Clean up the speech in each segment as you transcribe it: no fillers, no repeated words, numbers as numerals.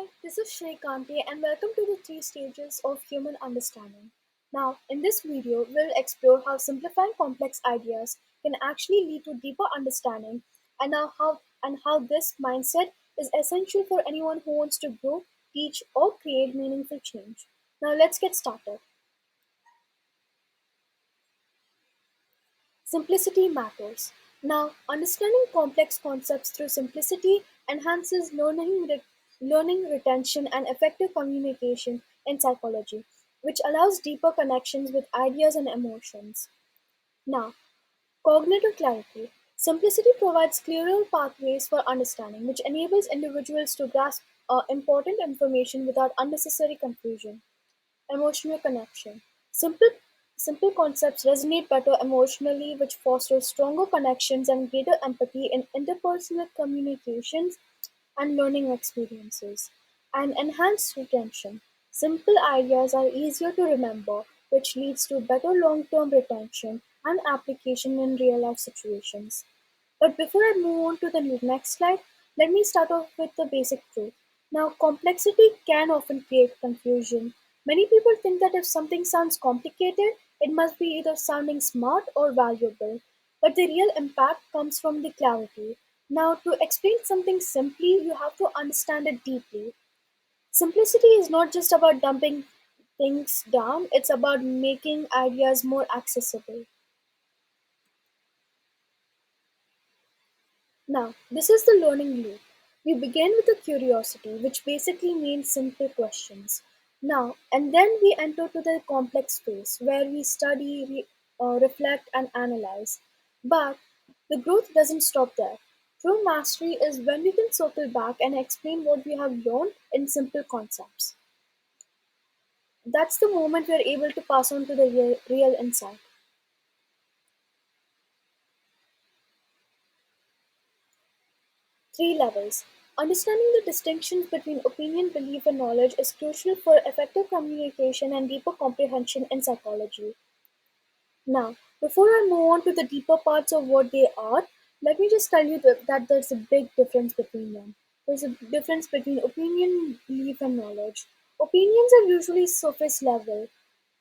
Hi, this is Srikanti and welcome to the three stages of human understanding. Now, in this video, we'll explore how simplifying complex ideas can actually lead to deeper understanding and how this mindset is essential for anyone who wants to grow, teach, or create meaningful change. Now, let's get started. Simplicity matters. Now, understanding complex concepts through simplicity enhances learning retention, and effective communication in psychology, which allows deeper connections with ideas and emotions. Now, cognitive clarity. Simplicity provides clearer pathways for understanding, which enables individuals to grasp important information without unnecessary confusion. Emotional connection. Simple, simple concepts resonate better emotionally, which fosters stronger connections and greater empathy in interpersonal communications and learning experiences. And enhanced retention. Simple ideas are easier to remember, which leads to better long term retention and application in real life situations. But before I move on to the next slide, let me start off with the basic truth. Now, complexity can often create confusion. Many people think that if something sounds complicated, it must be either sounding smart or valuable. But the real impact comes from the clarity. Now, to explain something simply, you have to understand it deeply. Simplicity is not just about dumping things down, it's about making ideas more accessible. Now, this is the learning loop. We begin with a curiosity, which basically means simple questions. Now, and then we enter to the complex phase where we study, reflect, and analyze. But the growth doesn't stop there. True mastery is when we can circle back and explain what we have learned in simple concepts. That's the moment we are able to pass on to the real insight. Three levels. Understanding the distinctions between opinion, belief, and knowledge is crucial for effective communication and deeper comprehension in psychology. Now, before I move on to the deeper parts of what they are, let me just tell you that there's a big difference between them. There's a difference between opinion, belief, and knowledge. Opinions are usually surface level,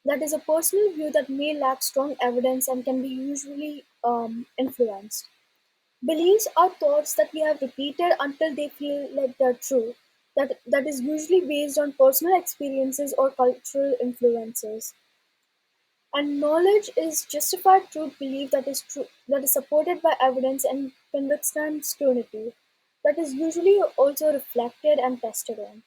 that is a personal view that may lack strong evidence and can be usually influenced. Beliefs are thoughts that we have repeated until they feel like they're true. That is usually based on personal experiences or cultural influences. And knowledge is justified truth belief that is supported by evidence and can withstand scrutiny. That is usually also reflected and tested on.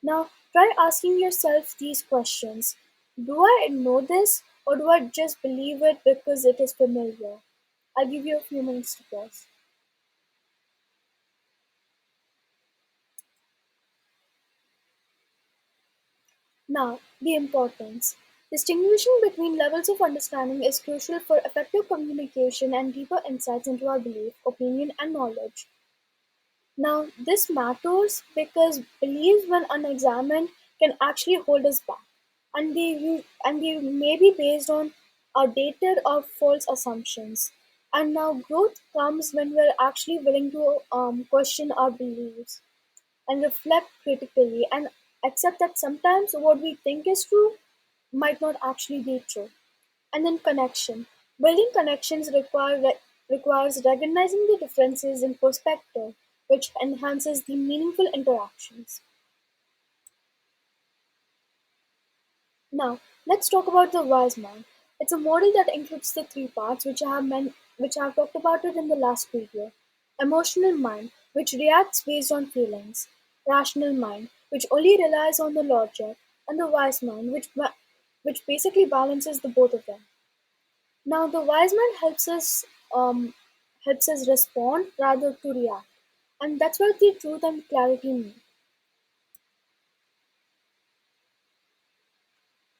Now try asking yourself these questions. Do I know this or do I just believe it because it is familiar? I'll give you a few minutes to pause. Now, the importance. Distinguishing between levels of understanding is crucial for effective communication and deeper insights into our belief, opinion, and knowledge. Now, this matters because beliefs, when unexamined, can actually hold us back, and they may be based on outdated or false assumptions. And now, growth comes when we're actually willing to question our beliefs and reflect critically and accept that sometimes what we think is true might not actually be true. And then connection. Building connections requires recognizing the differences in perspective, which enhances the meaningful interactions. Now, let's talk about the wise mind. It's a model that includes the three parts which I have talked about it in the last video. Emotional mind, which reacts based on feelings. Rational mind, which only relies on the logic, and the wise mind, which basically balances the both of them. Now, the wise mind helps us respond rather to react, and that's what the truth and clarity mean.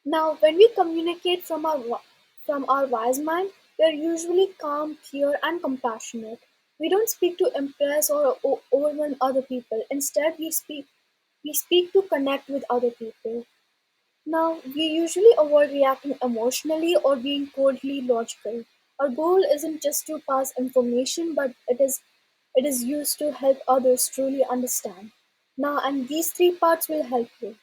Now, when we communicate from our wise mind, we are usually calm, clear, and compassionate. We don't speak to impress or overwhelm other people. Instead, we speak to connect with other people. Now, we usually avoid reacting emotionally or being coldly logical. Our goal isn't just to pass information, but it is used to help others truly understand. Now, and these three parts will help you.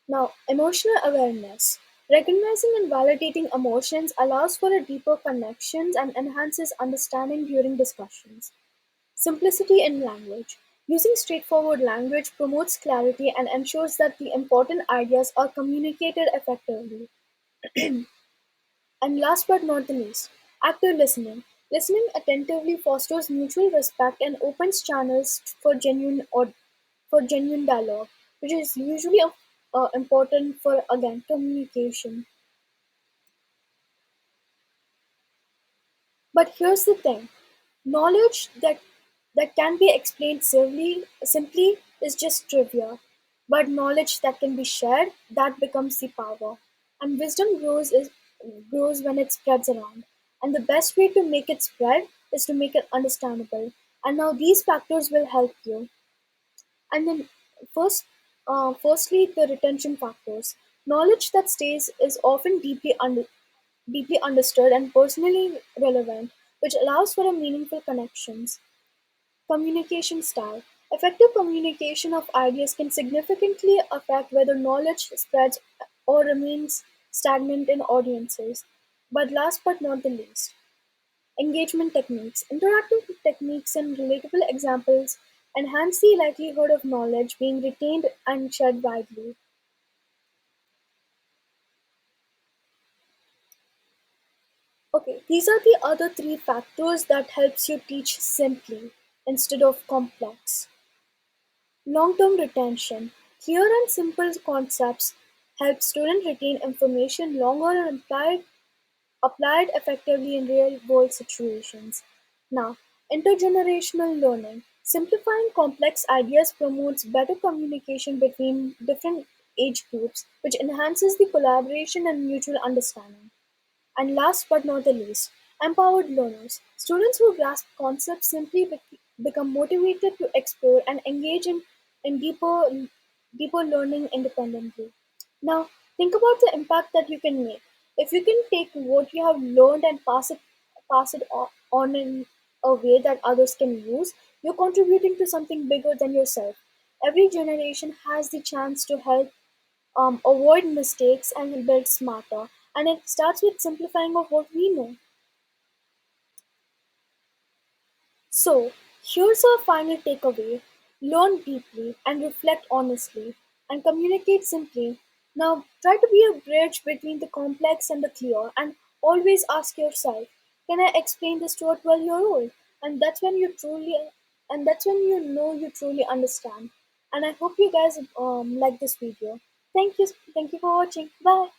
Now, emotional awareness. Recognizing and validating emotions allows for a deeper connections and enhances understanding during discussions. Simplicity in language. Using straightforward language promotes clarity and ensures that the important ideas are communicated effectively. And last but not the least, active listening. Listening attentively fosters mutual respect and opens channels for genuine dialogue, which is usually important for again communication. But here's the thing: knowledge that can be explained simply is just trivia. But knowledge that can be shared, that becomes the power. And wisdom grows when it spreads around. And the best way to make it spread is to make it understandable. And now these factors will help you. And then first, firstly, the retention factors. Knowledge that stays is often deeply understood and personally relevant, which allows for a meaningful connections. Communication style. Effective communication of ideas can significantly affect whether knowledge spreads or remains stagnant in audiences. But last but not the least, engagement techniques. Interactive techniques and relatable examples enhance the likelihood of knowledge being retained and shared widely. Okay, these are the other three factors that helps you teach simply instead of complex. Long-term retention. Clear and simple concepts help students retain information longer and applied effectively in real-world situations. Now, intergenerational learning. Simplifying complex ideas promotes better communication between different age groups, which enhances the collaboration and mutual understanding. And last but not the least, empowered learners. Students who grasp concepts become motivated to explore and engage in deeper learning independently. Now, think about the impact that you can make. If you can take what you have learned and pass it on in a way that others can use, you're contributing to something bigger than yourself. Every generation has the chance to help avoid mistakes and build smarter. And it starts with simplifying of what we know. So, here's our final takeaway: learn deeply and reflect honestly and communicate simply. Now, try to be a bridge between the complex and the clear, and always ask yourself, can I explain this to a 12-year old? And that's when you know you truly understand. And I hope you guys like this video. Thank you for watching. Bye.